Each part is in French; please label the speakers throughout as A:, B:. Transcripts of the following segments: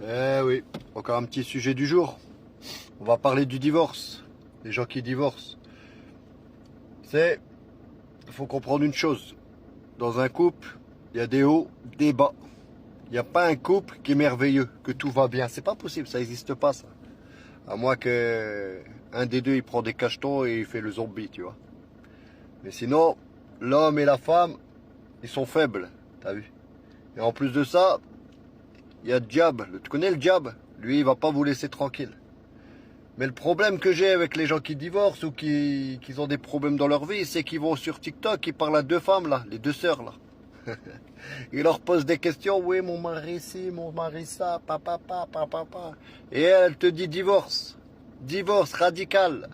A: Eh oui, encore un petit sujet du jour. On va parler du divorce. Les gens qui divorcent. Il faut comprendre une chose. Dans un couple, il y a des hauts, des bas. Il n'y a pas un couple qui est merveilleux, que tout va bien. C'est pas possible, ça n'existe pas ça. À moins que un des deux il prend des cachetons et il fait le zombie, tu vois. Mais sinon, l'homme et la femme, ils sont faibles, t'as vu. Et en plus de ça, il y a le diable. Tu connais le diable? Lui, il va pas vous laisser tranquille. Mais le problème que j'ai avec les gens qui divorcent ou qui ont des problèmes dans leur vie, c'est qu'ils vont sur TikTok, ils parlent à deux femmes là, les deux sœurs là. Ils leur posent des questions, oui, mon mari ci, mon mari ça, papa, papa, papa. Et elle te dit divorce. Divorce radical.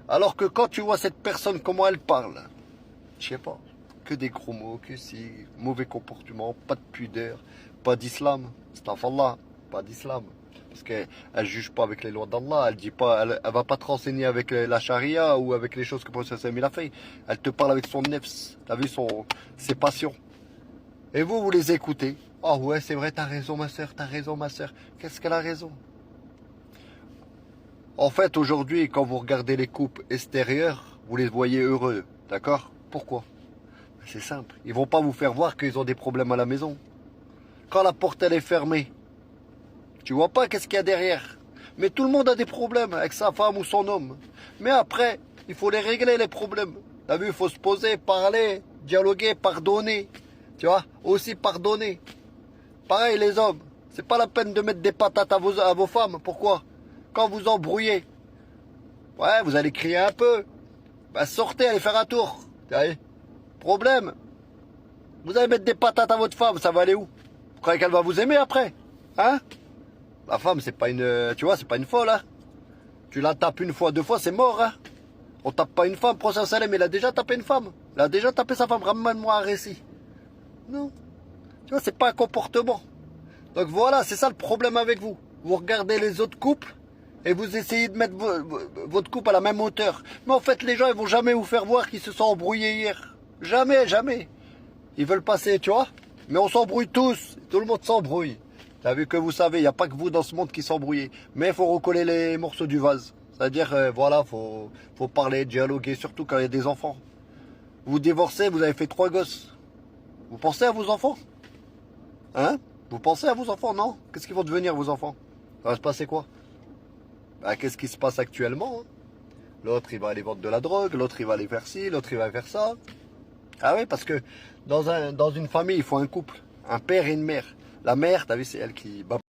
A: Alors que quand tu vois cette personne, comment elle parle, je sais pas, que des gros mots, que si, mauvais comportement, pas de pudeur, pas d'islam. Astaghfirullah, pas d'islam. Parce qu'elle ne juge pas avec les lois d'Allah, elle dit pas, elle va pas te renseigner avec la charia ou avec les choses que le prophète sallallahu alayhi wa sallam a fait. Elle te parle avec son nefs, t'as vu ses passions. Et vous les écoutez. Oh ouais, c'est vrai, t'as raison ma soeur, t'as raison ma soeur. Qu'est-ce qu'elle a raison? En fait, aujourd'hui, quand vous regardez les couples extérieurs, vous les voyez heureux, d'accord? Pourquoi? C'est simple. Ils vont pas vous faire voir qu'ils ont des problèmes à la maison. Quand la porte elle est fermée, tu vois pas qu'est-ce qu'il y a derrière. Mais tout le monde a des problèmes avec sa femme ou son homme. Mais après, il faut les régler les problèmes. T'as vu, il faut se poser, parler, dialoguer, pardonner. Tu vois, aussi pardonner. Pareil les hommes, c'est pas la peine de mettre des patates à vos femmes. Pourquoi? Quand vous embrouillez, ouais, vous allez crier un peu. Bah sortez, allez faire un tour. T'as vu? Problème. Vous allez mettre des patates à votre femme, ça va aller où? Vous croyez qu'elle va vous aimer après? Hein? La femme, c'est pas une... Tu vois, c'est pas une folle, hein? Tu la tapes une fois, deux fois, c'est mort, hein? On tape pas une femme, prochain Salem, il a déjà tapé une femme. Il a déjà tapé sa femme, ramène-moi un récit. Non. Tu vois, c'est pas un comportement. Donc voilà, c'est ça le problème avec vous. Vous regardez les autres couples et vous essayez de mettre votre couple à la même hauteur. Mais en fait, les gens, ils vont jamais vous faire voir qu'ils se sont embrouillés hier. Jamais, jamais. Ils veulent passer, tu vois. Mais on s'embrouille tous. Tout le monde s'embrouille. T'as vu que vous savez, il n'y a pas que vous dans ce monde qui s'embrouillez. Mais il faut recoller les morceaux du vase. C'est-à-dire, voilà, faut parler, dialoguer, surtout quand il y a des enfants. Vous divorcez, vous avez fait 3 gosses. Vous pensez à vos enfants? Hein? Vous pensez à vos enfants, non? Qu'est-ce qu'ils vont devenir, vos enfants? Ça va se passer quoi? Bah, qu'est-ce qui se passe actuellement, hein? L'autre, il va aller vendre de la drogue, l'autre, il va aller faire ci, l'autre, il va faire ça. Ah oui, parce que dans une famille, il faut un couple. Un père et une mère. La mère, t'as vu, c'est elle qui